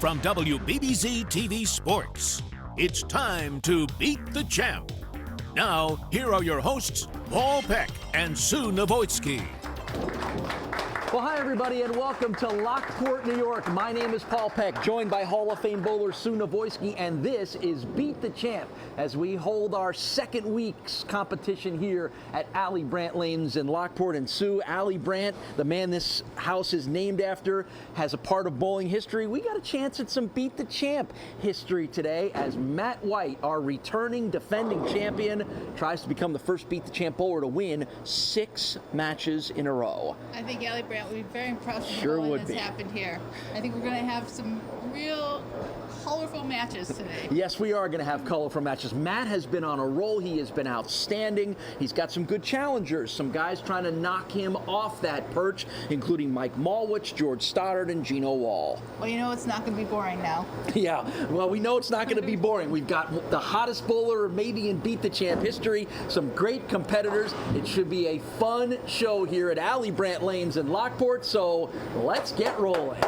from WBBZ-TV Sports. It's time to beat the champ. Now, here are your hosts, Paul Peck and Sue Novoitsky. Well, hi, everybody, and welcome to Lockport, New York. My name is Paul Peck, joined by Hall of Fame bowler Sue Novoitsky, and this is Beat the Champ as we hold our second week's competition here at Allie Brandt Lanes in Lockport. And Sue, Allie Brandt, the man this house is named after, has a part of bowling history. We got a chance at some Beat the Champ history today as Matt White, our returning defending champion, tries to become the first Beat the Champ bowler to win 6 matches in a row. I think Allie Brandt would be very impressed with Sure the would that's be. happened here. I think we're going to have some real colorful matches today. Yes, we are going to have colorful matches. Matt has been on a roll. He has been outstanding. He's got some good challengers, some guys trying to knock him off that perch, including Mike Mallwitz, George Stoddard, and Geno Walh. Well, you know it's not going to be boring now. Yeah, well, we know it's not going to be boring. We've got the hottest bowler maybe in Beat the Champ history, some great competitors. It should be a fun show here at Allie Brandt Lanes in Lockport, so let's get rolling.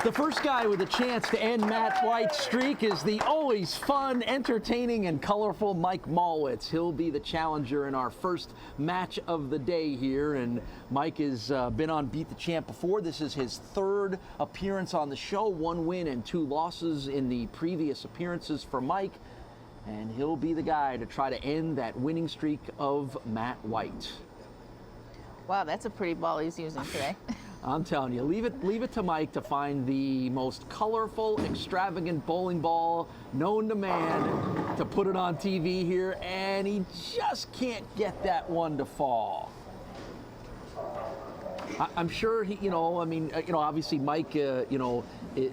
The first guy with a chance to end Matt White's streak is the always fun, entertaining, and colorful Mike Mulwitz. He'll be the challenger in our first match of the day here, and Mike has been on Beat the Champ before. This is his 3rd appearance on the show, 1 win and 2 losses in the previous appearances for Mike, and he'll be the guy to try to end that winning streak of Matt White. Wow, that's a pretty ball he's using today. I'm telling you, leave it to Mike to find the most colorful, extravagant bowling ball known to man, to put it on TV here, and he just can't get that one to fall. I'm sure he, obviously Mike, owns is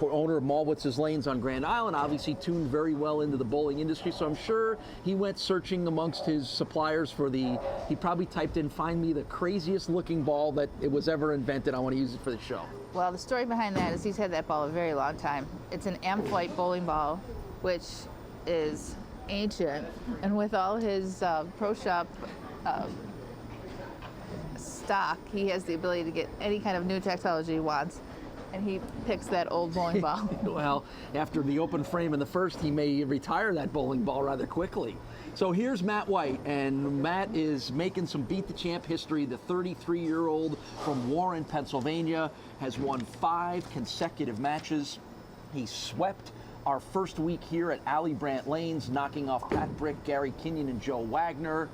owner of Mallwitz Lanes on Grand Island, obviously tuned very well into the bowling industry, so I'm sure he went searching amongst his suppliers for he probably typed in, find me the craziest looking ball that it was ever invented. I want to use it for the show. Well, the story behind that is he's had that ball a very long time. It's an White bowling ball, which is ancient, and with all his pro shop stock, he has the ability to get any kind of new technology he wants, and he picks that old bowling ball. Well, after the open frame in the first, he may retire that bowling ball rather quickly. So here's Matt White, and Matt is making some Beat the Champ history. The 33-year-old from Warren, Pennsylvania, has won 5 consecutive matches. He swept our first week here at Allie Brandt Lanes, knocking off Pat Brick, Gary Kenyon, and Joe Wagner.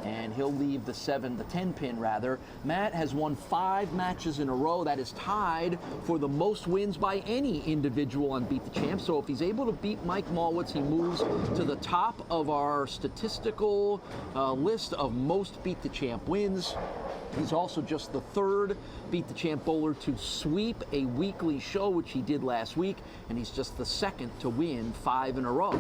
And he'll leave the 10 pin rather. Matt has won 5 matches in a row. That is tied for the most wins by any individual on Beat the Champ. So if he's able to beat Mike Mulwitz, he moves to the top of our statistical list of most Beat the Champ wins. He's also just the 3rd Beat the Champ bowler to sweep a weekly show, which he did last week, and he's just the 2nd to win 5 in a row.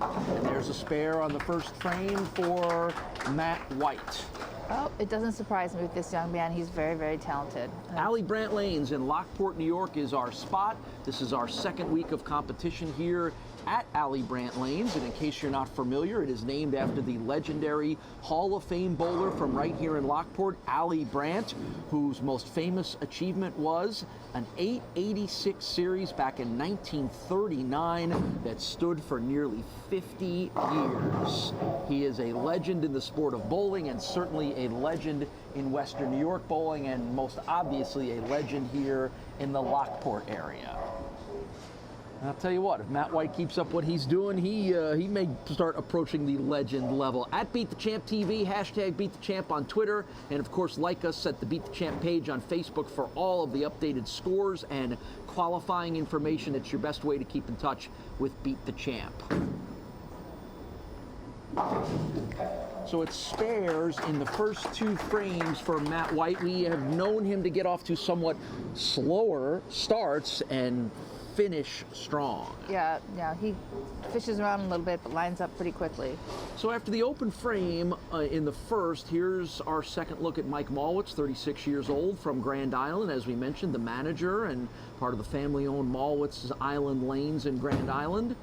And there's a spare on the first frame for Matt White. Well, it doesn't surprise me with this young man. He's very, very talented. Allie Brandt Lanes in Lockport, New York is our spot. This is our 2nd week of competition here at Allie Brandt Lanes. And in case you're not familiar, it is named after the legendary Hall of Fame bowler from right here in Lockport, Allie Brandt, whose most famous achievement was an 886 series back in 1939 that stood for nearly 50 years. He is a legend in the sport of bowling, and certainly a legend in Western New York bowling, and most obviously a legend here in the Lockport area. And I'll tell you what, if Matt White keeps up what he's doing, he may start approaching the legend level. At Beat the Champ TV, hashtag Beat the Champ on Twitter, and of course like us at the Beat the Champ page on Facebook for all of the updated scores and qualifying information. It's your best way to keep in touch with Beat the Champ. So it spares in the first 2 frames for Matt White. We have known him to get off to somewhat slower starts and finish strong. Yeah, he fishes around a little bit, but lines up pretty quickly. So after the open frame in the first, here's our second look at Mike Mulwitz, 36 years old, from Grand Island. As we mentioned, the manager and part of the family-owned Mallwitz Island Lanes in Grand Island.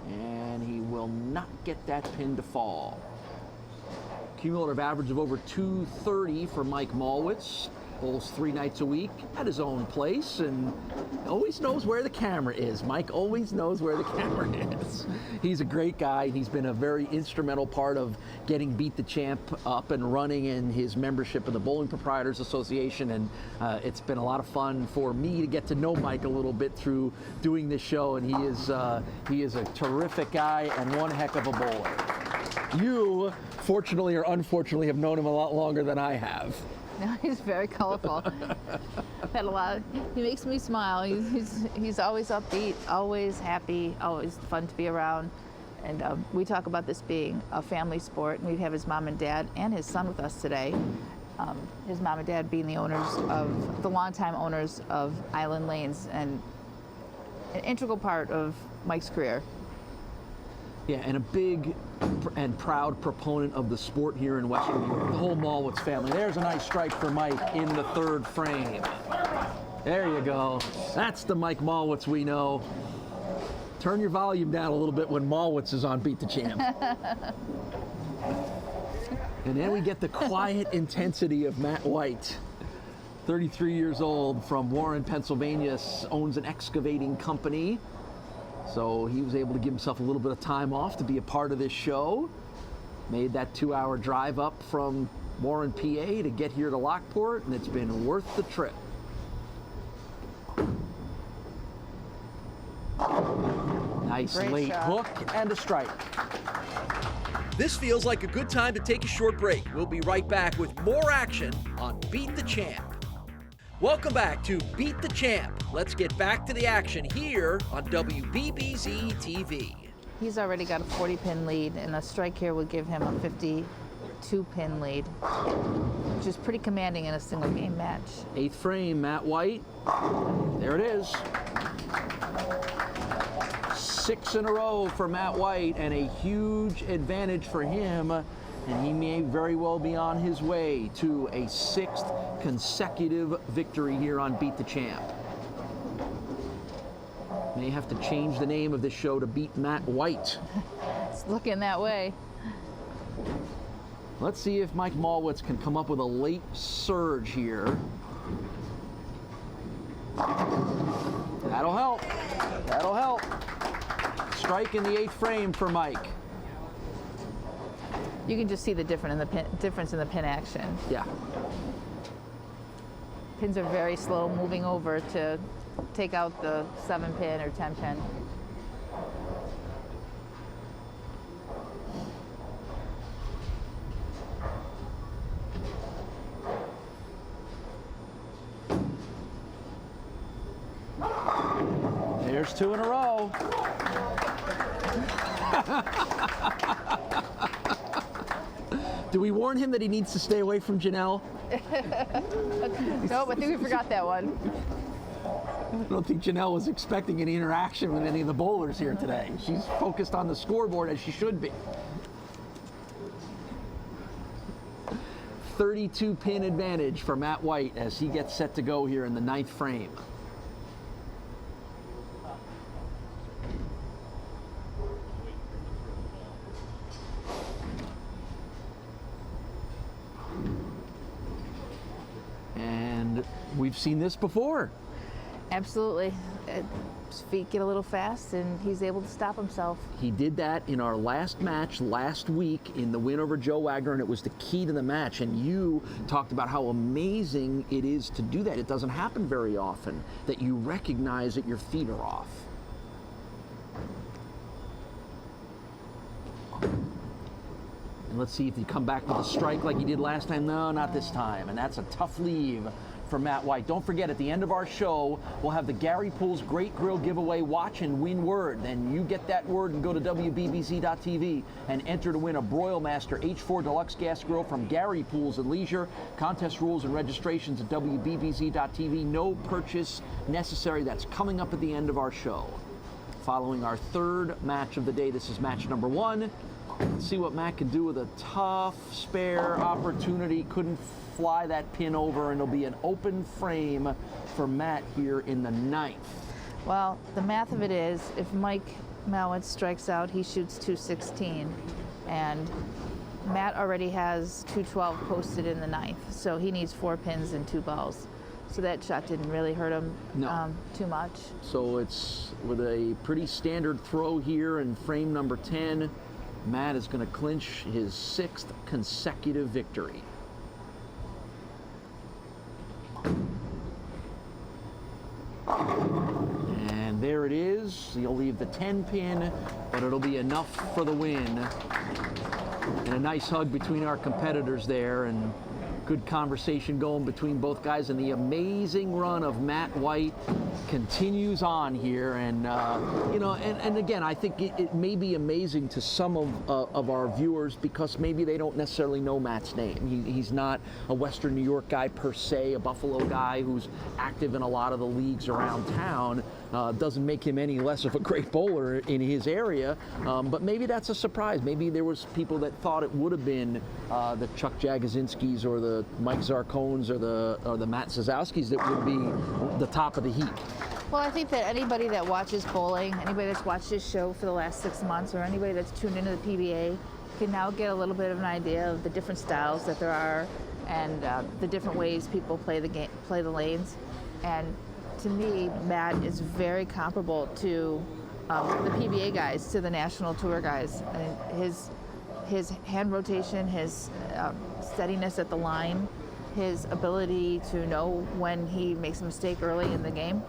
And he will not get that pin to fall. Cumulative average of over 230 for Mike Mallwitz. Bowls 3 nights a week at his own place and always knows where the camera is. Mike always knows where the camera is. He's a great guy. He's been a very instrumental part of getting Beat the Champ up and running in his membership of the Bowling Proprietors Association, and it's been a lot of fun for me to get to know Mike a little bit through doing this show, and he is a terrific guy and one heck of a bowler. You, fortunately or unfortunately, have known him a lot longer than I have. No, he's very colorful. Had a lot. He makes me smile. He's always upbeat, always happy, always fun to be around. And we talk about this being a family sport. And we have his mom and dad and his son with us today. His mom and dad being the longtime owners of Island Lanes and an integral part of Mike's career. Yeah, and a big and proud proponent of the sport here in Western New York. The whole Mulwitz family. There's a nice strike for Mike in the 3rd frame. There you go. That's the Mike Mallwitz we know. Turn your volume down a little bit when Mallwitz is on Beat the Champ. And then we get the quiet intensity of Matt White. 33 years old, from Warren, Pennsylvania, owns an excavating company. So he was able to give himself a little bit of time off to be a part of this show. Made that 2-hour drive up from Warren, PA to get here to Lockport, and it's been worth the trip. Nice Great late shot. hook and a strike. This feels like a good time to take a short break. We'll be right back with more action on Beat the Champ. Welcome back to Beat the Champ. Let's get back to the action here on WBBZ-TV. He's already got a 40-pin lead, and a strike here would give him a 52-pin lead, which is pretty commanding in a single-game match. 8th frame, Matt White. There it is. 6 in a row for Matt White, and a huge advantage for him. And he may very well be on his way to a 6th consecutive victory here on Beat the Champ. May have to change the name of this show to Beat Matt White. It's looking that way. Let's see if Mike Mallwitz can come up with a late surge here. That'll help. That'll help. Strike in the 8th frame for Mike. You can just see the difference in the pin action. Yeah. Pins are very slow moving over to take out the 7-pin or 10-pin. There's 2 in a row. Do we warn him that he needs to stay away from Janelle? Nope, I think we forgot that one. I don't think Janelle was expecting any interaction with any of the bowlers here today. She's focused on the scoreboard, as she should be. 32-pin advantage for Matt White as he gets set to go here in the 9th frame. And we've seen this before. Absolutely. His feet get a little fast, and he's able to stop himself. He did that in our last match last week in the win over Joe Wagner, and it was the key to the match. And you talked about how amazing it is to do that. It doesn't happen very often that you recognize that your feet are off. And let's see if he come back with a strike like he did last time. No, not this time. And that's a tough leave for Matt White. Don't forget, at the end of our show, we'll have the Gary Pools Great Grill Giveaway Watch and Win word. Then you get that word and go to WBBZ.TV and enter to win a Broilmaster H4 Deluxe Gas Grill from Gary Pools and Leisure. Contest rules and registrations at WBBZ.TV. No purchase necessary. That's coming up at the end of our show. Following our 3rd match of the day, this is match number 1. Let's see what Matt can do with a tough spare opportunity. Couldn't fly that pin over, and it'll be an open frame for Matt here in the 9th. Well, the math of it is, if Mike Mallwitz strikes out, he shoots 216. And Matt already has 212 posted in the ninth, so he needs 4 pins and 2 balls. So that shot didn't really hurt him too much. So it's with a pretty standard throw here in frame number 10. Matt is going to clinch his 6th consecutive victory. And there it is. He'll leave the 10 pin, but it'll be enough for the win. And a nice hug between our competitors there, and good conversation going between both guys. And the amazing run of Matt White continues on here. And you know, and again, I think it may be amazing to some of our viewers because maybe they don't necessarily know Matt's name. He's not a Western New York guy per se, a Buffalo guy who's active in a lot of the leagues around town. Doesn't make him any less of a great bowler in his area, but maybe that's a surprise. Maybe there was people that thought it would have been the Chuck Jagodzinskis or the Mike Zarcones or the Matt Sazowskis that would be the top of the heap. Well, I think that anybody that watches bowling, anybody that's watched this show for the last 6 months, or anybody that's tuned into the PBA can now get a little bit of an idea of the different styles that there are and the different ways people play the game, play the lanes. And to me, Matt is very comparable to the PBA guys, to the national tour guys. I mean, his hand rotation, his steadiness at the line, his ability to know when he makes a mistake early in the game.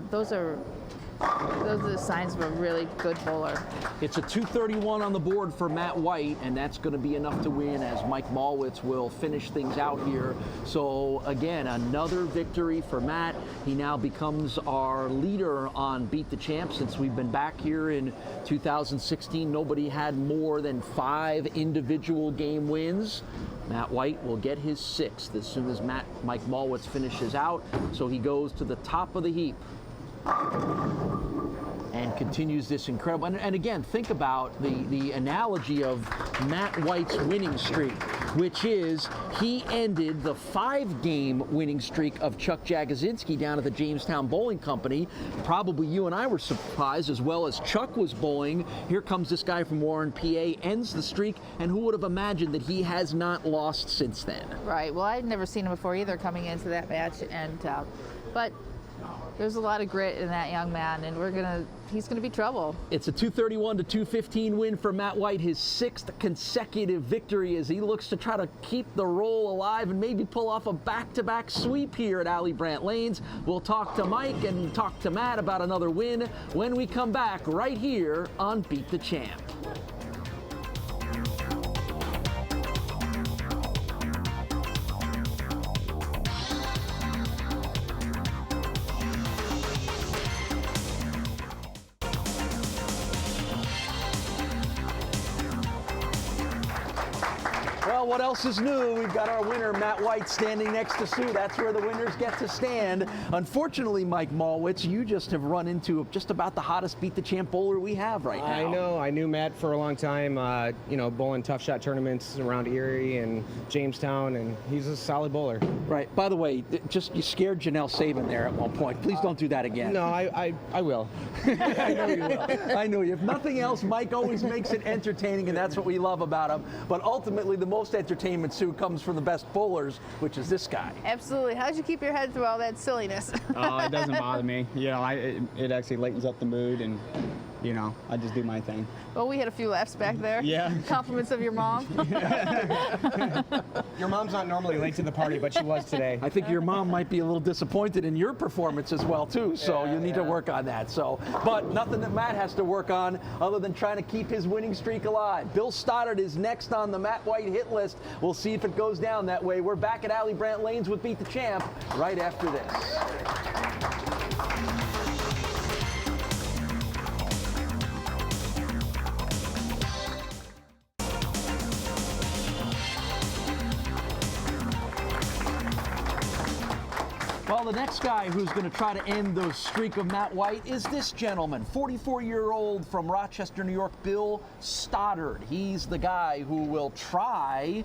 Those are the signs of a really good bowler. It's a 231 on the board for Matt White, and that's going to be enough to win as Mike Mallwitz will finish things out here. So again, another victory for Matt. He now becomes our leader on Beat the Champ. Since we've been back here in 2016, nobody had more than 5 individual game wins. Matt White will get his 6th as soon as Mike Mallwitz finishes out. So he goes to the top of the heap and continues this incredible. And again, think about the analogy of Matt White's winning streak, which is he ended the 5-game winning streak of Chuck Jagodzinski down at the Jamestown Bowling Company. Probably you and I were surprised, as well as Chuck was bowling. Here comes this guy from Warren, PA, ends the streak, and who would have imagined that he has not lost since then? Right. Well, I'd never seen him before either coming into that match, and but there's a lot of grit in that young man, and he's gonna be trouble. It's a 231 to 215 win for Matt White, his 6th consecutive victory as he looks to try to keep the roll alive and maybe pull off a back-to-back sweep here at Allie Brandt Lanes. We'll talk to Mike and talk to Matt about another win when we come back right here on Beat the Champ. Well, what else is new? We've got our winner, Matt White, standing next to Sue. That's where the winners get to stand. Unfortunately, Mike Mallwitz, you just have run into just about the hottest Beat the Champ bowler we have right now. I know. I knew Matt for a long time, you know, bowling tough shot tournaments around Erie and Jamestown, and he's a solid bowler. Right. By the way, you scared Janelle Saban there at one point. Please don't do that again. No, I will. I know you will. I know you. If nothing else, Mike always makes it entertaining, and that's what we love about him. But ultimately, the most entertainment, Sue, comes from the best bowlers, which is this guy. Absolutely. How'd you keep your head through all that silliness? It doesn't bother me. You know, it actually lightens up the mood, and you know, I just do my thing. Well, we had a few laughs back there. Yeah. Compliments of your mom. Your mom's not normally late to the party, but she was today. I think your mom might be a little disappointed in your performance as well, too, so you need to work on that. So, but nothing that Matt has to work on other than trying to keep his winning streak alive. Bill Stoddard is next on the Matt White hit list. We'll see if it goes down that way. We're back at Allie Brandt Lanes with Beat the Champ right after this. Well, the next guy who's going to try to end the streak of Matt White is this gentleman, 44-year-old from Rochester, New York, Bill Stoddard. He's the guy who will try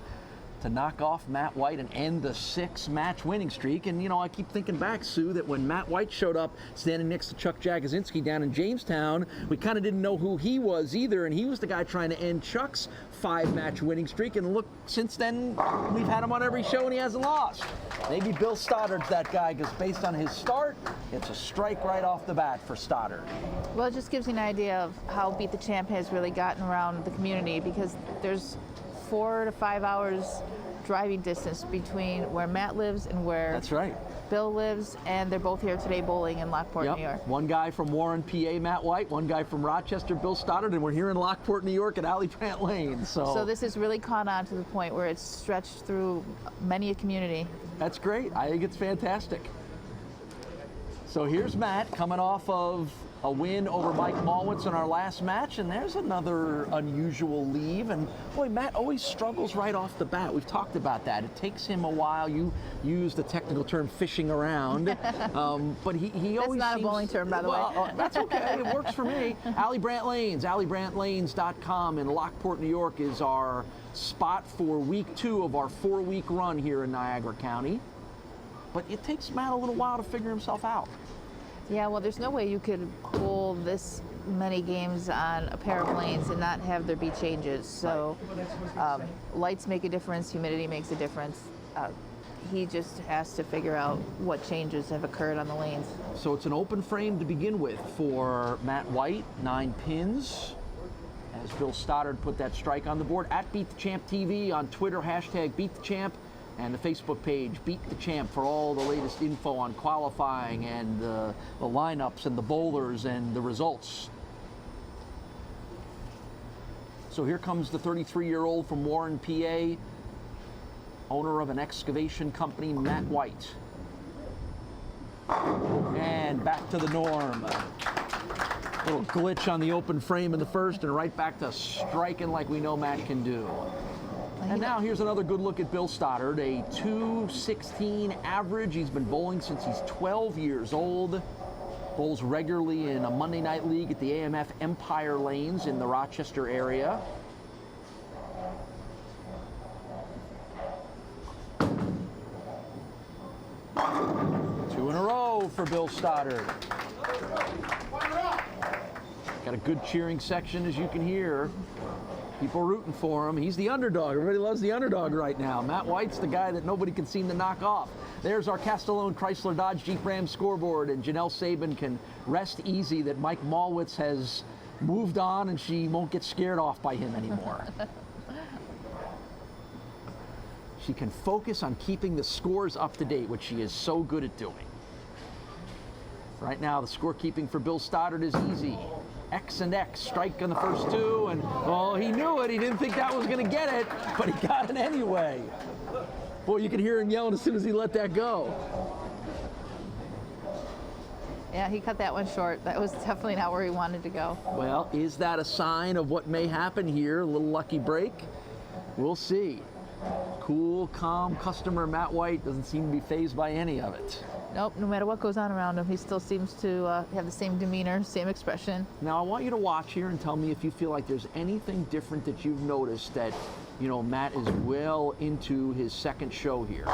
to knock off Matt White and end the 6-match winning streak. And, you know, I keep thinking back, Sue, that when Matt White showed up standing next to Chuck Jagosinski down in Jamestown, we kind of didn't know who he was either, and he was the guy trying to end Chuck's 5-match winning streak. And look, since then, we've had him on every show and he hasn't lost. Maybe Bill Stoddard's that guy, because based on his start, it's a strike right off the bat for Stoddard. Well, it just gives you an idea of how Beat the Champ has really gotten around the community, because there's 4 to 5 hours driving distance between where Matt lives and where That's right. Bill lives, and they're both here today bowling in Lockport, New York. One guy from Warren, PA, Matt White, one guy from Rochester, Bill Stoddard, and we're here in Lockport, New York at Allie Brandt Lanes. So this has really caught on to the point where it's stretched through many a community. That's great. I think it's fantastic. So here's Matt coming off of a win over Mike Mallwitz in our last match, and there's another unusual leave. And boy, Matt always struggles right off the bat. We've talked about that. It takes him a while. You use the technical term fishing around, but he always That's not seems, a bowling term, by the way. That's okay. It works for me. Allie Brandt Lanes, AllieBrandtLanes.com in Lockport, New York is our spot for week 2 of our 4-week run here in Niagara County. But it takes Matt a little while to figure himself out. Yeah, well, there's no way you could bowl this many games on a pair of lanes and not have there be changes. So lights make a difference, humidity makes a difference. He just has to figure out what changes have occurred on the lanes. So it's an open frame to begin with for Matt White, 9 pins. As Bill Stoddard put that strike on the board. At Beat the Champ TV on Twitter, hashtag Beat the Champ. And the Facebook page, Beat the Champ, for all the latest info on qualifying and the lineups and the bowlers and the results. So here comes the 33-year-old from Warren, PA, owner of an excavation company, Matt White. And back to the norm. Little glitch on the open frame in the first, and right back to striking like we know Matt can do. And now here's another good look at Bill Stoddard, a 216 average. He's been bowling since he's 12 years old. Bowls regularly in a Monday night league at the AMF Empire Lanes in the Rochester area. Two in a row for Bill Stoddard. Got a good cheering section, as you can hear. People rooting for him. He's the underdog. Everybody loves the underdog right now. Matt White's the guy that nobody can seem to knock off. There's our Castellone Chrysler Dodge Jeep Ram scoreboard, and Janelle Sabin can rest easy that Mike Mallwitz has moved on and she won't get scared off by him anymore. She can focus on keeping the scores up to date, which she is so good at doing. Right now, the scorekeeping for Bill Stoddard is easy. X and X, strike on the first 2, and well, he knew it. He didn't think that was going to get it, but he got it anyway. Boy, you could hear him yelling as soon as he let that go. Yeah, he cut that one short. That was definitely not where he wanted to go. Well, is that a sign of what may happen here? A little lucky break? We'll see. Cool, calm customer Matt White doesn't seem to be fazed by any of it. Nope, no matter what goes on around him, he still seems to have the same demeanor, same expression. Now, I want you to watch here and tell me if you feel like there's anything different that you've noticed that, you know, Matt is well into his second show here.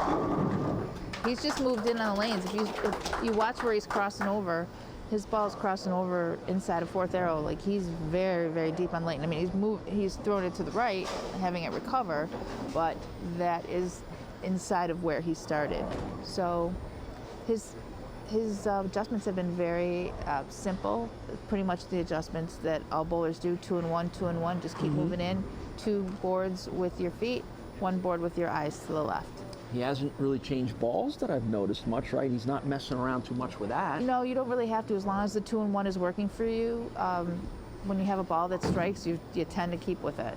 He's just moved in on the lanes. If you watch where he's crossing over, his ball's crossing over inside of 4th arrow. Like, he's very, very deep on lane. I mean, he's thrown it to the right, having it recover, but that is inside of where he started. So his adjustments have been very simple. Pretty much the adjustments that all bowlers do: 2 and 1, 2 and 1. Just keep moving in. 2 boards with your feet, 1 board with your eyes to the left. He hasn't really changed balls that I've noticed much, right? He's not messing around too much with that. No, you don't really have to, as long as the 2 and 1 is working for you. When you have a ball that strikes, you tend to keep with it.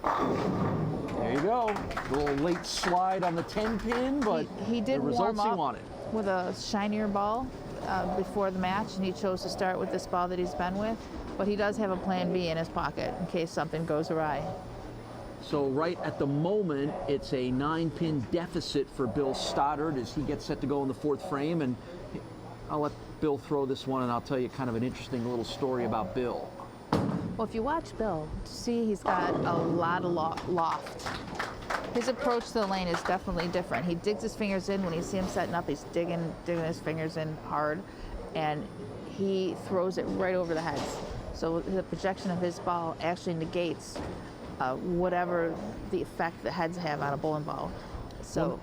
There you go. A little late slide on the 10 pin, but he did the results warm he up wanted. With a shinier ball before the match, and he chose to start with this ball that he's been with. But he does have a plan B in his pocket in case something goes awry. So right at the moment, it's a 9-pin deficit for Bill Stoddard as he gets set to go in the 4th frame. And I'll let Bill throw this one, and I'll tell you kind of an interesting little story about Bill. Well, if you watch Bill, see he's got a lot of loft. His approach to the lane is definitely different. He digs his fingers in. When you see him setting up, he's digging his fingers in hard, and he throws it right over the heads. So the projection of his ball actually negates whatever the effect the heads have on a bowling ball. So.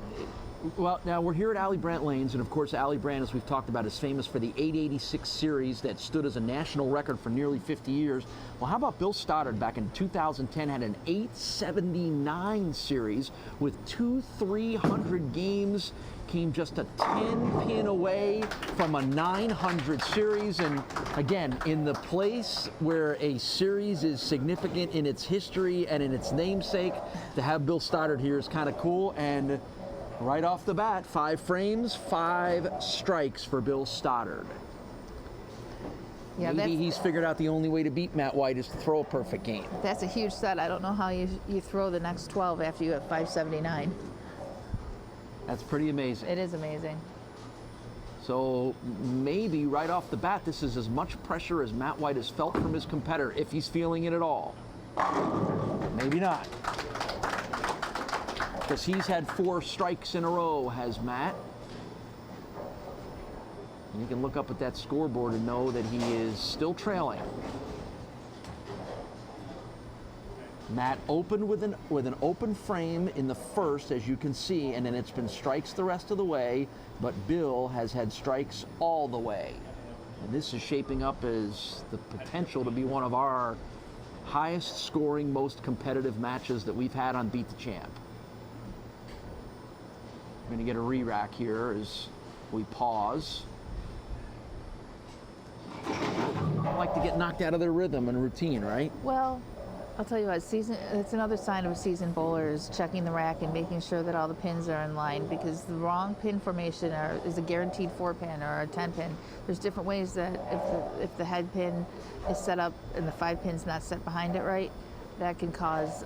Well, now we're here at Allie Brandt Lanes, and of course, Allie Brandt, as we've talked about, is famous for the 886 series that stood as a national record for nearly 50 years. Well, how about Bill Stoddard back in 2010 had an 879 series with 300 games, came just a 10-pin away from a 900 series, and again, in the place where a series is significant in its history and in its namesake, to have Bill Stoddard here is kind of cool. And right off the bat, 5 frames, 5 strikes for Bill Stoddard. Yeah, Maybe he's figured out the only way to beat Matt White is to throw a perfect game. That's a huge set. I don't know how you throw the next 12 after you have 579. That's pretty amazing. It is amazing. So maybe right off the bat, this is as much pressure as Matt White has felt from his competitor, if he's feeling it at all. Maybe not. Because he's had 4 strikes in a row, has Matt. And you can look up at that scoreboard and know that he is still trailing. Matt opened with an open frame in the first, as you can see, and then it's been strikes the rest of the way, but Bill has had strikes all the way. And this is shaping up as the potential to be one of our highest scoring, most competitive matches that we've had on Beat the Champ. We're going to get a re-rack here as we pause. I like to get knocked out of their rhythm and routine, right? Well, I'll tell you what, it's another sign of a seasoned bowler is checking the rack and making sure that all the pins are in line, because the wrong pin formation is a guaranteed 4-pin or a 10-pin. There's different ways that if the head pin is set up and the 5 pin's not set behind it right, that can cause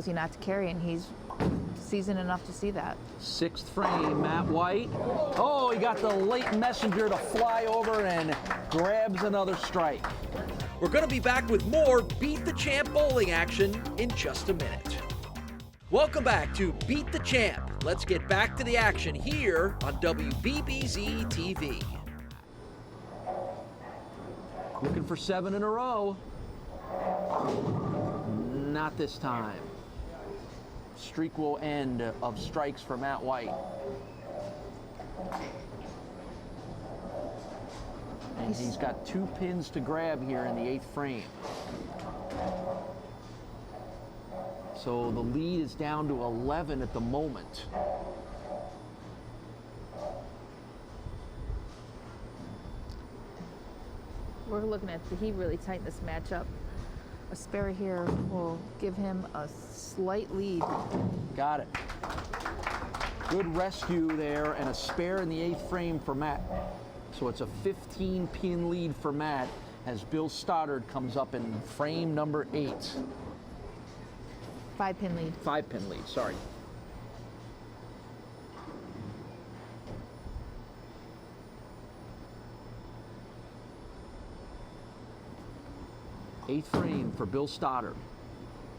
you not to carry, and he's seasoned enough to see that. 6th frame, Matt White. Oh, he got the late messenger to fly over and grabs another strike. We're going to be back with more Beat the Champ bowling action in just a minute. Welcome back to Beat the Champ. Let's get back to the action here on WBBZ-TV. Looking for 7 in a row. Not this time. Streak will end of strikes for Matt White. And he's got 2 pins to grab here in the 8th frame. So the lead is down to 11 at the moment. We're looking at he really tightened this match up. A spare here will give him a slight lead. Got it. Good rescue there, and a spare in the 8th frame for Matt. So it's a 15-pin lead for Matt as Bill Stoddard comes up in frame number 8. 5-pin lead. 5-pin lead, sorry. Eighth frame for Bill Stoddard.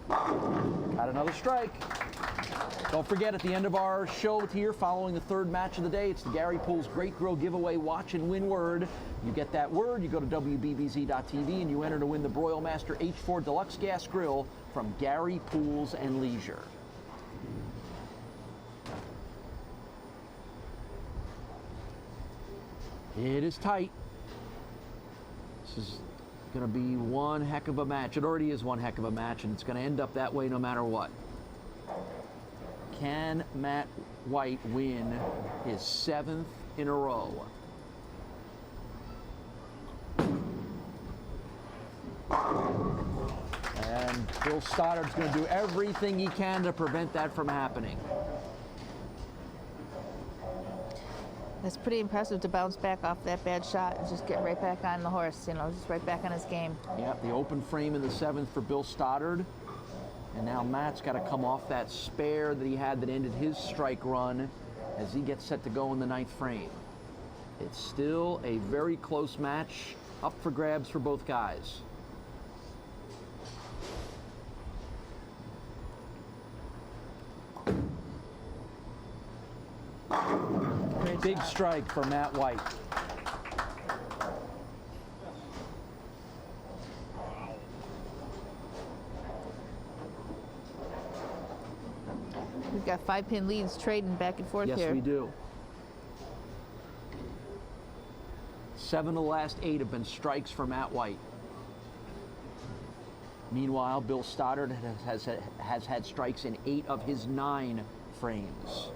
Got another strike. Don't forget, at the end of our show here, following the 3rd match of the day, it's the Gary Pools Great Grill Giveaway Watch and Win word. You get that word, you go to WBBZ-TV, and you enter to win the Broil Master H4 Deluxe Gas Grill from Gary Pools and Leisure. It is tight. This is going to be one heck of a match. It already is one heck of a match, and it's going to end up that way no matter what. Can Matt White win his 7th in a row? And Bill Stoddard's going to do everything he can to prevent that from happening. That's pretty impressive to bounce back off that bad shot and just get right back on the horse, just right back on his game. Yep, the open frame in the 7th for Bill Stoddard. And now Matt's got to come off that spare that he had that ended his strike run as he gets set to go in the 9th frame. It's still a very close match, up for grabs for both guys. Big shot. strike for Matt White. We've got 5-pin leads trading back and forth Yes, here. we do. 7 of the last 8 have been strikes for Matt White. Meanwhile, Bill Stoddard has had strikes in 8 of his 9 frames.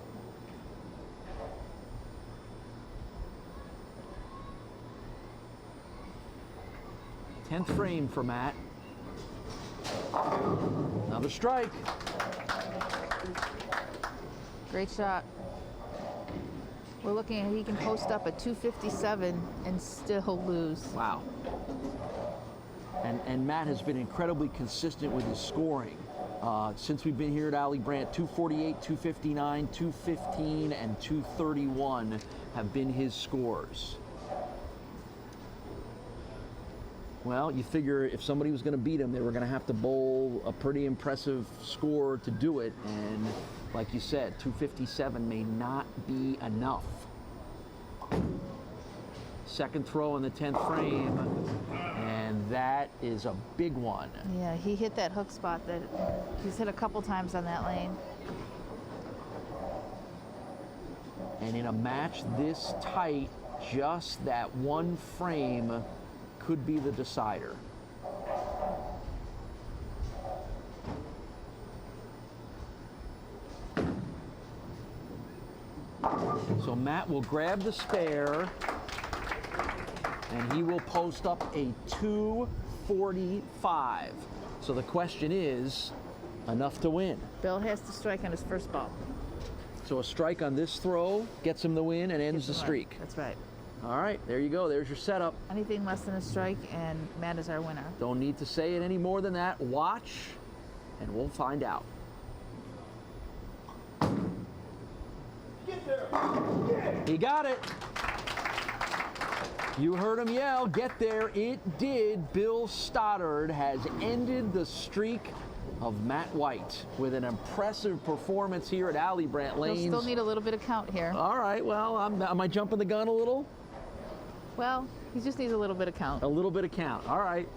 Tenth frame for Matt. Another strike. Great shot. We're looking at he can post up at 257 and still lose. Wow. And Matt has been incredibly consistent with his scoring. Since we've been here at Allie Brandt, 248, 259, 215, and 231 have been his scores. Well, you figure if somebody was going to beat him, they were going to have to bowl a pretty impressive score to do it. And like you said, 257 may not be enough. Second throw in the 10th frame, and that is a big one. Yeah, he hit that hook spot that he's hit a couple times on that lane. And in a match this tight, just that one frame could be the decider. So Matt will grab the spare, and he will post up a 245. So the question is, enough to win. Bill has to strike on his first ball. So a strike on this throw gets him the win and ends the streak. That's right. All right, there you go. There's your setup. Anything less than a strike, and Matt is our winner. Don't need to say it any more than that. Watch, and we'll find out. He got it. You heard him yell, get there. It did. Bill Stoddard has ended the streak of Matt White with an impressive performance here at Allie Brandt Lanes. He'll still need a little bit of count here. All right, well, am I jumping the gun a little? Well, he just needs a little bit of count. A little bit of count. All right.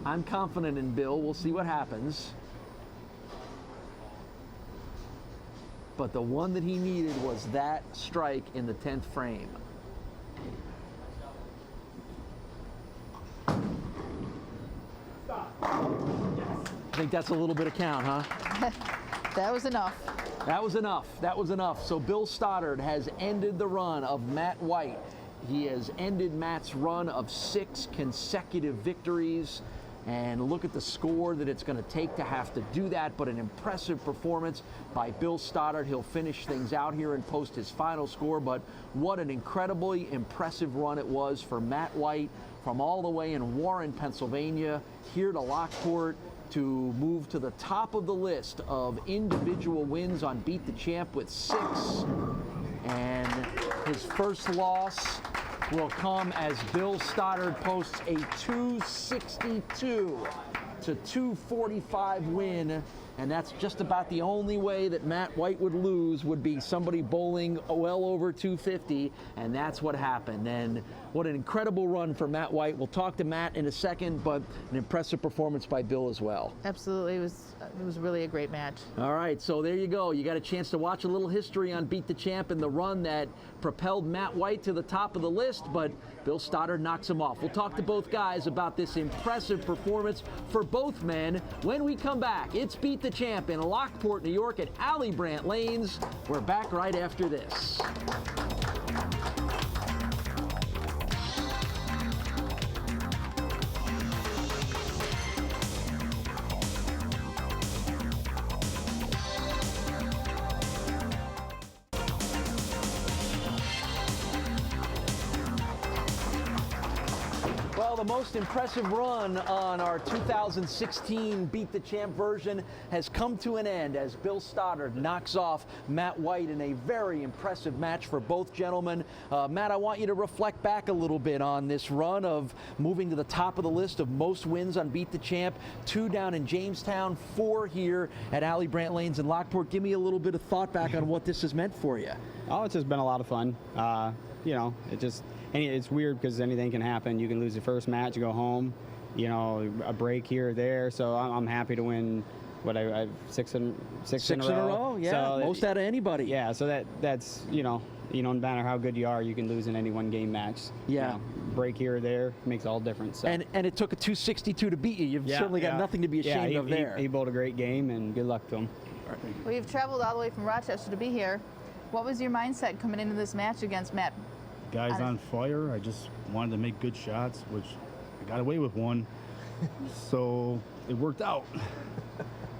I'm confident in Bill. We'll see what happens. But the one that he needed was that strike in the 10th frame. I think that's a little bit of count, huh? That was enough. That was enough. That was enough. So Bill Stoddard has ended the run of Matt White. He has ended Matt's run of 6 consecutive victories. And look at the score that it's going to take to have to do that, but an impressive performance by Bill Stoddard. He'll finish things out here and post his final score, but what an incredibly impressive run it was for Matt White from all the way in Warren, Pennsylvania, here to Lockport to move to the top of the list of individual wins on Beat the Champ with 6. And his first loss will come as Bill Stoddard posts a 262 to 245 win, and that's just about the only way that Matt White would lose, would be somebody bowling well over 250, and that's what happened. And what an incredible run for Matt White. We'll talk to Matt in a second, but an impressive performance by Bill as well. Absolutely, it was really a great match. All right, so there you go. You got a chance to watch a little history on Beat the Champ and the run that propelled Matt White to the top of the list, but Bill Stoddard knocks him off. We'll talk to both guys about this impressive performance for both men when we come back. It's Beat the Champ in Lockport, New York at Allie Brandt Lanes. We're back right after this. Well, the most impressive run on our 2016 Beat the Champ version has come to an end as Bill Stoddard knocks off Matt White in a very impressive match for both gentlemen. Matt, I want you to reflect back a little bit on this run of moving to the top of the list of most wins on Beat the Champ. 2 down in Jamestown, 4 here at Allie Brandt Lanes in Lockport. Give me a little bit of thought back on what this has meant for you. Oh, it's just been a lot of fun. You know, it's weird because anything can happen. You can lose the first match, go home, you know, a break here or there. So I'm happy to win. What I six in a row. Yeah, so most out of anybody. Yeah, so that's no matter how good you are, you can lose in any one game match. Yeah, you know, break here or there makes all difference. So. And it took a 262 to beat you. You've certainly got nothing to be ashamed of there. He bowled a great game, and good luck to him. Well, you've traveled all the way from Rochester to be here. What was your mindset coming into this match against Matt? Guys on fire. I just wanted to make good shots, which I got away with one. So it worked out.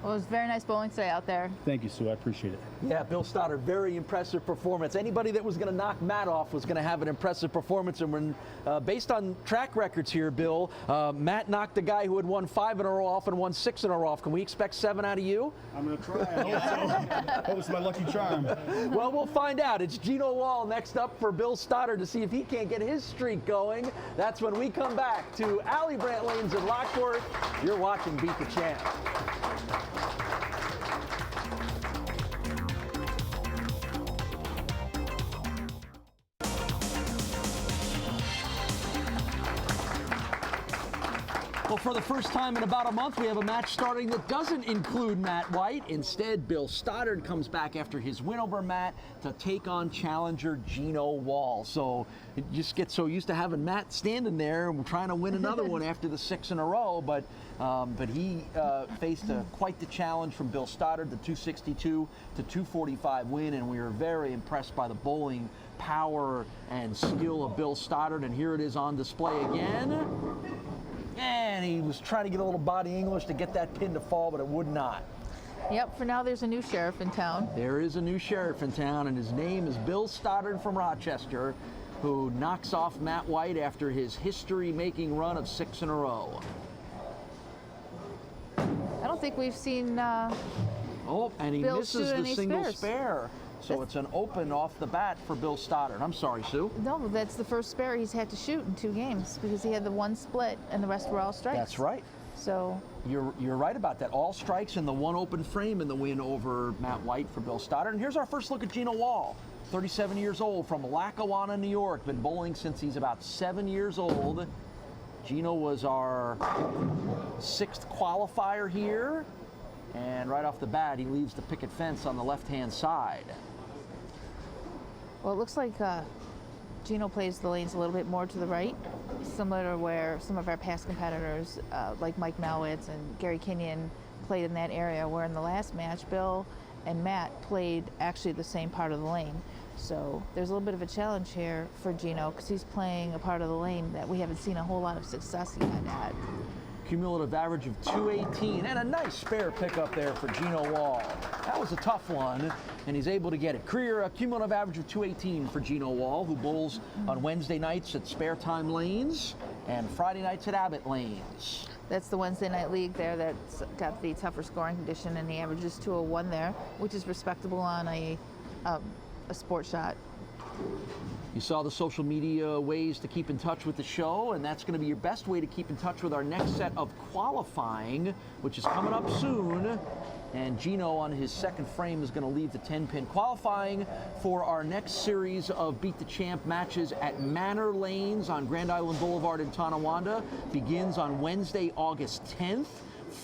Well, it was very nice bowling today out there. Thank you, Sue. I appreciate it. Yeah, Bill Stoddard, very impressive performance. Anybody that was going to knock Matt off was going to have an impressive performance. And when, based on track records here, Bill, Matt knocked the guy who had won 5 in a row off and won 6 in a row off. Can we expect 7 out of you? I'm going to try. I hope so. I hope it's my lucky charm. Well, we'll find out. It's Geno Walh next up for Bill Stoddard to see if he can't get his streak going. That's when we come back to Allie Brandt Lanes in Lockport. You're watching Beat the Champ. Well, for the first time in about a month, we have a match starting that doesn't include Matt White. Instead, Bill Stoddard comes back after his win over Matt to take on challenger Geno Walh. So you just get so used to having Matt standing there and trying to win another one after the 6 in a row. But he faced quite the challenge from Bill Stoddard, the 262 to 245 win, and we were very impressed by the bowling power and skill of Bill Stoddard. And here it is on display again. And he was trying to get a little body English to get that pin to fall, but it would not. Yep, for now there's a new sheriff in town. There is a new sheriff in town, and his name is Bill Stoddard from Rochester, who knocks off Matt White after his history-making run of 6 in a row. I don't think we've seen Oh, and he Bill misses shoot the any single spares. spare. So it's an open off the bat for Bill Stoddard. I'm sorry, Sue. No, that's the first spare he's had to shoot in 2 games because he had the 1 split and the rest were all strikes. That's right. So You're right about that. All strikes and the 1 open frame in the win over Matt White for Bill Stoddard. And here's our first look at Geno Walh, 37 years old, from Lackawanna, New York. Been bowling since he's about 7 years old. Geno was our 6th qualifier here. And right off the bat, he leaves the picket fence on the left-hand side. well, it looks like Geno plays the lanes a little bit more to the right, similar to where some of our past competitors, like Mike Mallwitz and Gary Kenyon, played in that area, where in the last match, Bill and Matt played actually the same part of the lane. So there's a little bit of a challenge here for Geno because he's playing a part of the lane that we haven't seen a whole lot of success yet at. Cumulative average of 218, and a nice spare pickup there for Geno Walh. That was a tough one, and he's able to get it. Career cumulative average of 218 for Geno Walh, who bowls on Wednesday nights at Spare Time Lanes and Friday nights at Abbott Lanes. That's the Wednesday night league there that's got the tougher scoring condition, and the average is 201 there, which is respectable on a sport shot. You saw the social media ways to keep in touch with the show, and that's going to be your best way to keep in touch with our next set of qualifying, which is coming up soon. And Geno on his 2nd frame is going to leave the 10-pin. Qualifying for our next series of Beat the Champ matches at Manor Lanes on Grand Island Boulevard in Tonawanda begins on Wednesday, August 10th,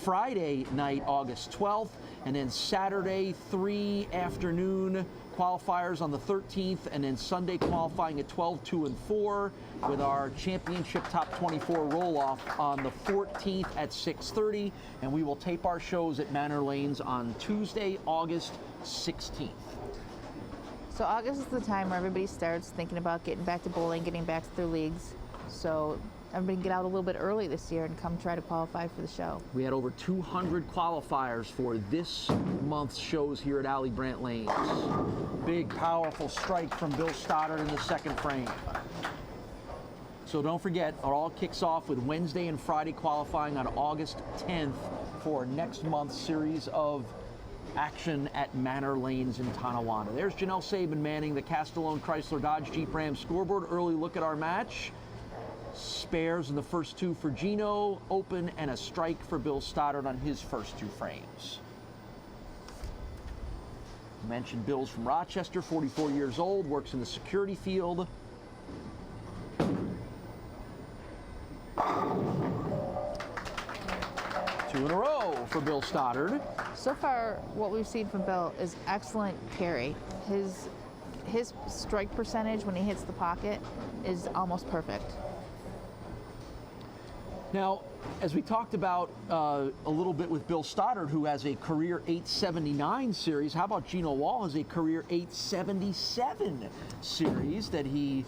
Friday night, August 12th, and then Saturday, 3 afternoon qualifiers on the 13th, and then Sunday qualifying at 12, 2, and 4 with our championship top 24 roll-off on the 14th at 6:30, and we will tape our shows at Manor Lanes on Tuesday, August 16th. So August is the time where everybody starts thinking about getting back to bowling, getting back to their leagues. So everybody can get out a little bit early this year and come try to qualify for the show. We had over 200 qualifiers for this month's shows here at Allie Brandt Lanes. Big, powerful strike from Bill Stoddard in the 2nd frame. So don't forget, it all kicks off with Wednesday and Friday qualifying on August 10th for next month's series of action at Manor Lanes in Tonawanda. There's Janelle Sabin manning the Castellone Chrysler Dodge Jeep Ram scoreboard. Early look at our match. Spares in the first 2 for Geno, open, and a strike for Bill Stoddard on his first 2 frames. Mentioned Bill's from Rochester, 44 years old, works in the security field. Two in a row for Bill Stoddard. So far, what we've seen from Bill is excellent carry. His strike percentage when he hits the pocket is almost perfect. Now, as we talked about a little bit with Bill Stoddard, who has a career 879 series, how about Geno Walh has a career 877 series that he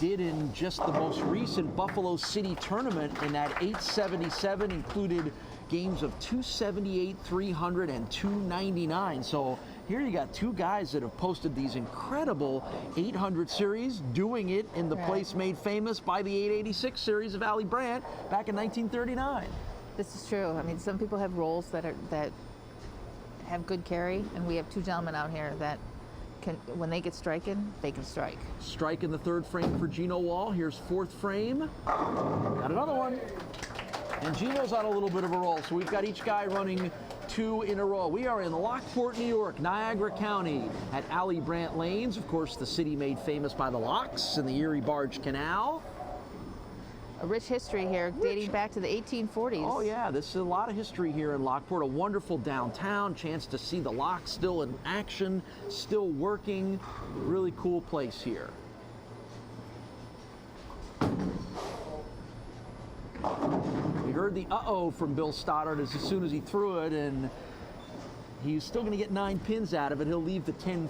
did in just the most recent Buffalo City tournament, and that 877 included games of 278, 300, and 299. So here you got two guys that have posted these incredible 800 series, doing it in the place made famous by the 886 series of Allie Brandt back in 1939. This is true. I mean, some people have roles that have good carry, and we have two gentlemen out here that can, when they get striking, they can strike. Strike in the third frame for Geno Walh. Here's fourth frame. Got another one. And Geno's on a little bit of a roll, so we've got each guy running two in a row. We are in Lockport, New York, Niagara County, at Allie Brandt Lanes. Of course, the city made famous by the locks and the Erie Barge Canal. A rich history here, dating back to the 1840s. Oh yeah, this is a lot of history here in Lockport. A wonderful downtown, chance to see the locks still in action, still working. Really cool place here. We heard the uh-oh from Bill Stoddard as soon as he threw it, and he's still going to get 9 pins out of it. He'll leave the 10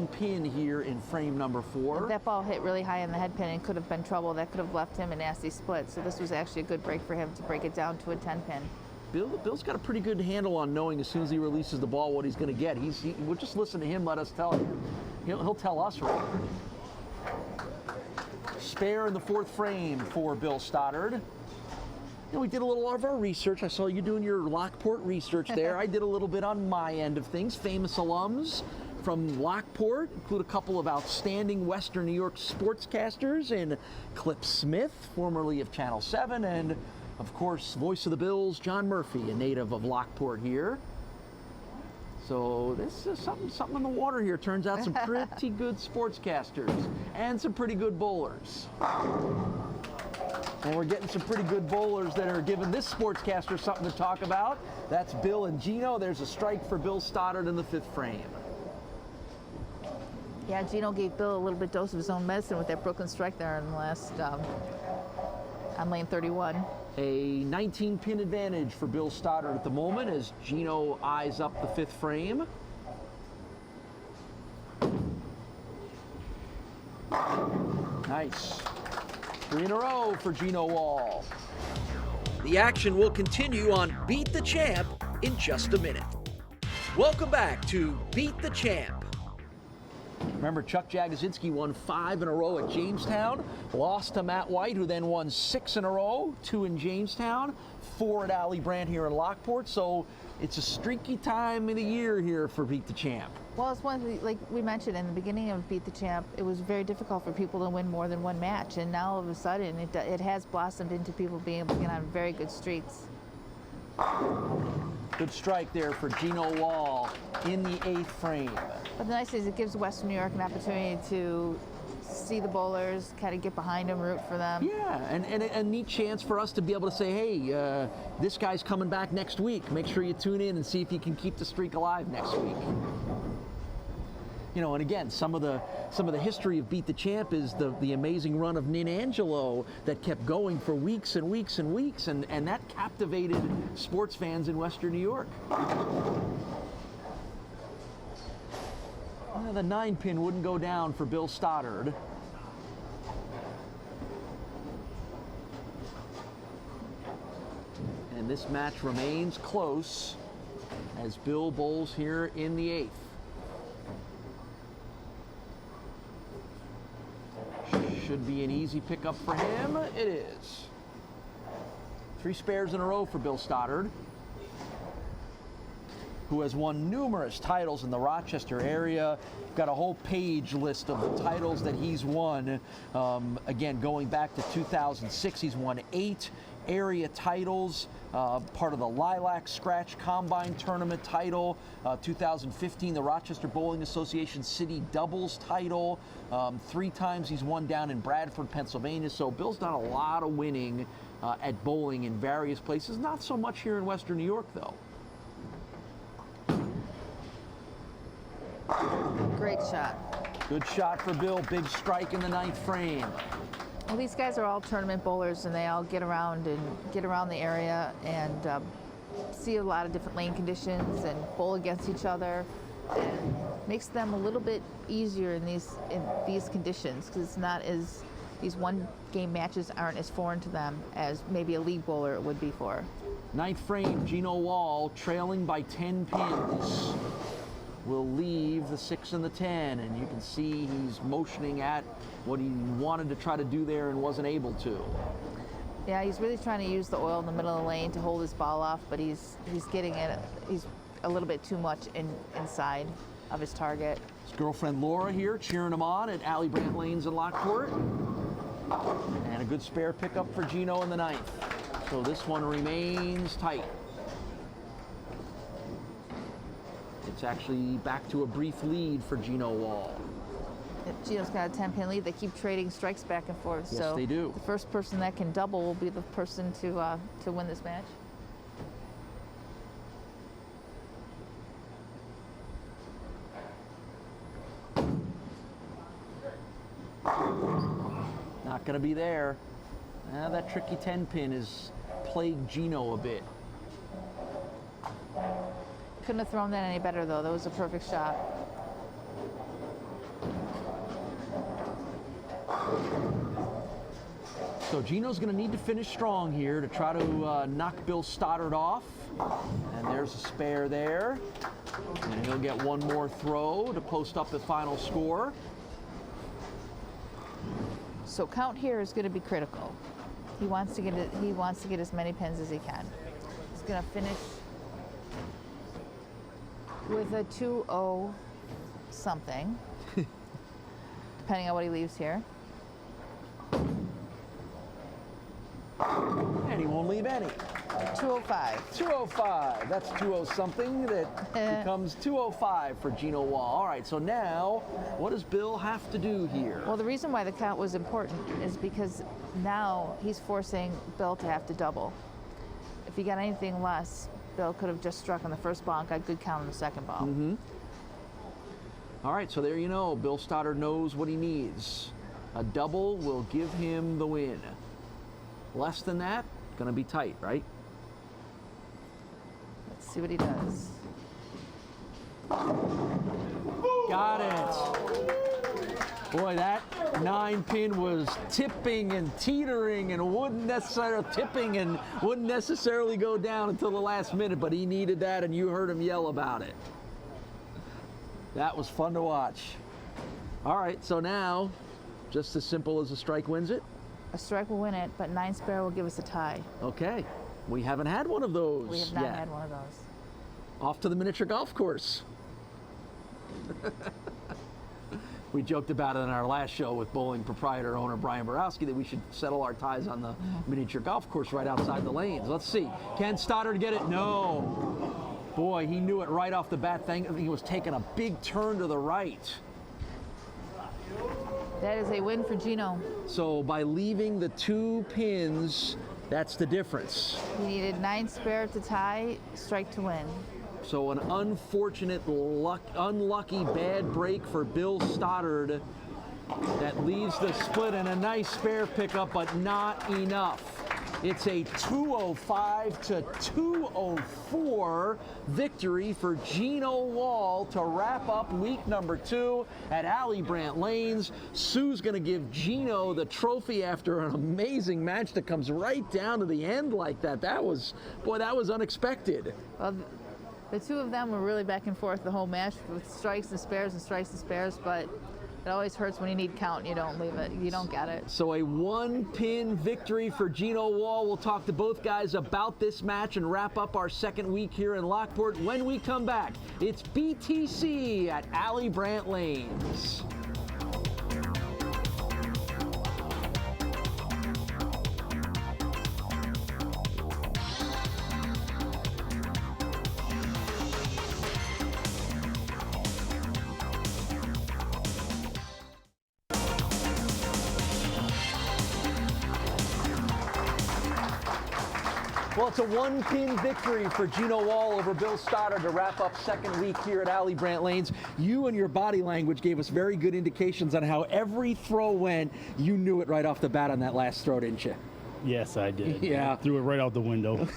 pin here in frame number 4. If that ball hit really high in the head pin and could have been trouble. That could have left him a nasty split. So this was actually a good break for him to break it down to a 10 pin. Bill's got a pretty good handle on knowing as soon as he releases the ball what he's going to get. We'll just listen to him, let us tell you. He'll tell us right. Spare in the 4th frame for Bill Stoddard. You know, we did a little of our research. I saw you doing your Lockport research there. I did a little bit on my end of things. Famous alums from Lockport include a couple of outstanding Western New York sportscasters in Clip Smith, formerly of Channel 7, and of course, voice of the Bills, John Murphy, a native of Lockport here. So this is something in the water here. Turns out some pretty good sportscasters and some pretty good bowlers. And we're getting some pretty good bowlers that are giving this sportscaster something to talk about. That's Bill and Geno. There's a strike for Bill Stoddard in the 5th frame. Yeah, Geno gave Bill a little bit dose of his own medicine with that broken strike there in the last, on lane 31. A 19-pin advantage for Bill Stoddard at the moment as Geno eyes up the 5th frame. Nice. 3 in a row for Geno Walh. The action will continue on Beat the Champ in just a minute. Welcome back to Beat the Champ. Remember, Chuck Jagodzinski won 5 in a row at Jamestown, lost to Matt White, who then won 6 in a row, 2 in Jamestown, 4 at Allie Brandt here in Lockport. So it's a streaky time of the year here for Beat the Champ. Well, it's one, like we mentioned in the beginning of Beat the Champ, it was very difficult for people to win more than one match, and now all of a sudden it has blossomed into people being able to get on very good streaks. Good strike there for Geno Walh in the 8th frame. But the nice thing is it gives Western New York an opportunity to see the bowlers, kind of get behind them, root for them. Yeah, and a neat chance for us to be able to say, hey, this guy's coming back next week. Make sure you tune in and see if you can keep the streak alive next week. You know, and again, some of the history of Beat the Champ is the amazing run of Nin Angelo that kept going for weeks and weeks and weeks, and that captivated sports fans in Western New York. The 9-pin wouldn't go down for Bill Stoddard. And this match remains close as Bill bowls here in the 8th. Should be an easy pickup for him. It is. 3 spares in a row for Bill Stoddard, who has won numerous titles in the Rochester area. Got a whole page list of the titles that he's won. Again, going back to 2006, he's won 8 area titles, part of the Lilac Scratch Combine Tournament title, 2015 the Rochester Bowling Association City Doubles title, 3 times he's won down in Bradford, Pennsylvania. So Bill's done a lot of winning at bowling in various places, not so much here in Western New York though. Great shot. Good shot for Bill, big strike in the 9th frame. Well, these guys are all tournament bowlers, and they all get around the area and see a lot of different lane conditions and bowl against each other. And makes them a little bit easier in these conditions, because it's not as, these one-game matches aren't as foreign to them as maybe a league bowler would be for. 9th frame, Geno Walh trailing by 10 pins. Will leave the 6 and the 10, and you can see he's motioning at what he wanted to try to do there and wasn't able to. Yeah, he's really trying to use the oil in the middle of the lane to hold his ball off, but he's getting it. He's a little bit too much inside of his target. His girlfriend Laura here cheering him on at Allie Brandt Lanes in Lockport. And a good spare pickup for Geno in the 9th. So this one remains tight. It's actually back to a brief lead for Geno Walh. Geno's got a 10-pin lead. They keep trading strikes back and forth. Yes, so they do. The first person that can double will be the person to win this match. Not going to be there. That tricky 10-pin has plagued Geno a bit. Couldn't have thrown that any better, though. That was a perfect shot. So Geno's going to need to finish strong here to try to knock Bill Stoddard off. And there's a spare there. And he'll get one more throw to post up the final score. So count here is going to be critical. He wants to get it. He wants to get as many pins as he can. He's going to finish with a 2-0 something, depending on what he leaves here. And he won't leave any. 205. 205. That's 2-0 something. That becomes 205 for Geno Walh. All right, so now what does Bill have to do here? Well, the reason why the count was important is because now he's forcing Bill to have to double. If he got anything less, Bill could have just struck on the first ball and got good count on the second ball. Mm-hmm. All right, so there you know, Bill Stoddard knows what he needs. A double will give him the win. Less than that, gonna be tight, right? Let's see what he does. Got it. Boy, that 9-pin was tipping and teetering and wouldn't necessarily go down until the last minute, but he needed that, and you heard him yell about it. That was fun to watch. All right, so now, just as simple as a strike wins it? A strike will win it, but 9 spare will give us a tie. Okay, we haven't had one of those We have not yet. had one of those. Off to the miniature golf course. We joked about it in our last show with bowling proprietor owner Brian Borowski that we should settle our ties on the miniature golf course right outside the lanes. Let's see. Can Stoddard get it? No. Boy, he knew it right off the bat. He was taking a big turn to the right. That is a win for Geno. So by leaving the 2 pins, that's the difference. He needed 9 spare to tie, strike to win. So an unfortunate, unlucky bad break for Bill Stoddard that leaves the split, and a nice spare pickup, but not enough. It's a 205 to 204 victory for Geno Walh to wrap up week number 2 at Allie Brandt Lanes. Sue's going to give Geno the trophy after an amazing match that comes right down to the end like that. That was unexpected. Well, the two of them were really back and forth the whole match with strikes and spares and strikes and spares, but it always hurts when you need count and you don't leave it. You don't get it. So a 1-pin victory for Geno Walh. We'll talk to both guys about this match and wrap up our second week here in Lockport. When we come back, it's BTC at Allie Brandt Lanes. Well, it's a one-pin victory for Geno Walh over Bill Stoddard to wrap up second week here at Allie Brandt Lanes. You and your body language gave us very good indications on how every throw went. You knew it right off the bat on that last throw, didn't you? Yes, I did. Yeah. I threw it right out the window.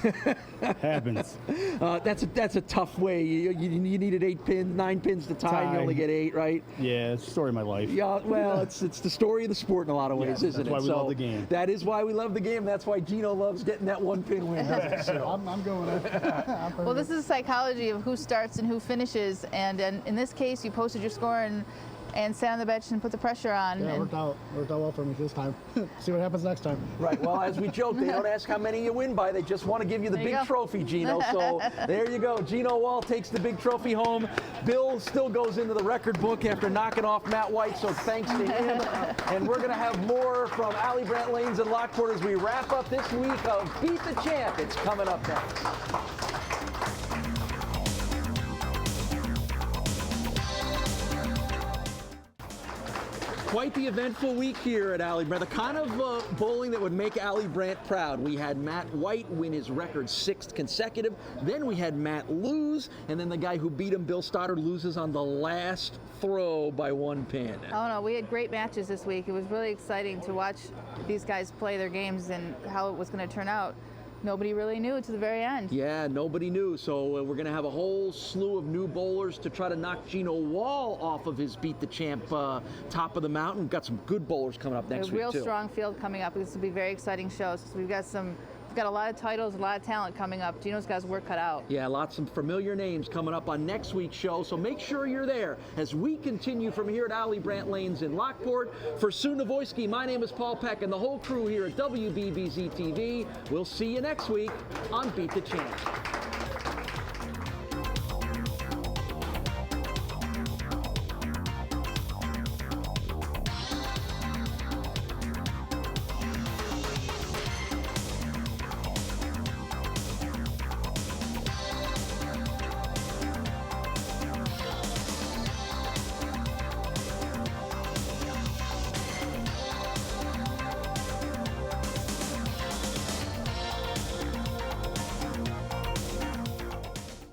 Happens. That's a tough way. You needed 9 pins to tie. You only get 8, right? Yeah, it's the story of my life. Yeah, well, it's the story of the sport in a lot of ways, isn't it? That's why we love the game. That is why we love the game. That's why Geno loves getting that 1-pin win. I'm going to. Well, this is the psychology of who starts and who finishes, and in this case, you posted your score and sat on the bench and put the pressure on. Yeah, it worked out well for me this time. See what happens next time. Right. Well, as we joke, they don't ask how many you win by. They just want to give you the There you big go. trophy, Geno. So there you go. Geno Walh takes the big trophy home. Bill still goes into the record book after knocking off Matt White, so thanks to him. And we're going to have more from Allie Brandt Lanes and Lockport as we wrap up this week of Beat the Champ. It's coming up next. Quite the eventful week here at Allie Brandt. The kind of bowling that would make Allie Brandt proud. We had Matt White win his record 6th consecutive. Then we had Matt lose, and then the guy who beat him, Bill Stoddard, loses on the last throw by 1 pin. Oh no, we had great matches this week. It was really exciting to watch these guys play their games and how it was going to turn out. Nobody really knew to the very end. Yeah, nobody knew. So we're going to have a whole slew of new bowlers to try to knock Geno Walh off of his Beat the Champ top of the mountain. We've got some good bowlers coming up next A week, real too. strong field coming up. This will be very exciting shows. We've got a lot of titles, a lot of talent coming up. Geno's got his work cut out. Yeah, lots of familiar names coming up on next week's show, so make sure you're there as we continue from here at Allie Brandt Lanes in Lockport. For Sue Navoyski, my name is Paul Peck, and the whole crew here at WBBZ-TV. We'll see you next week on Beat the Champ.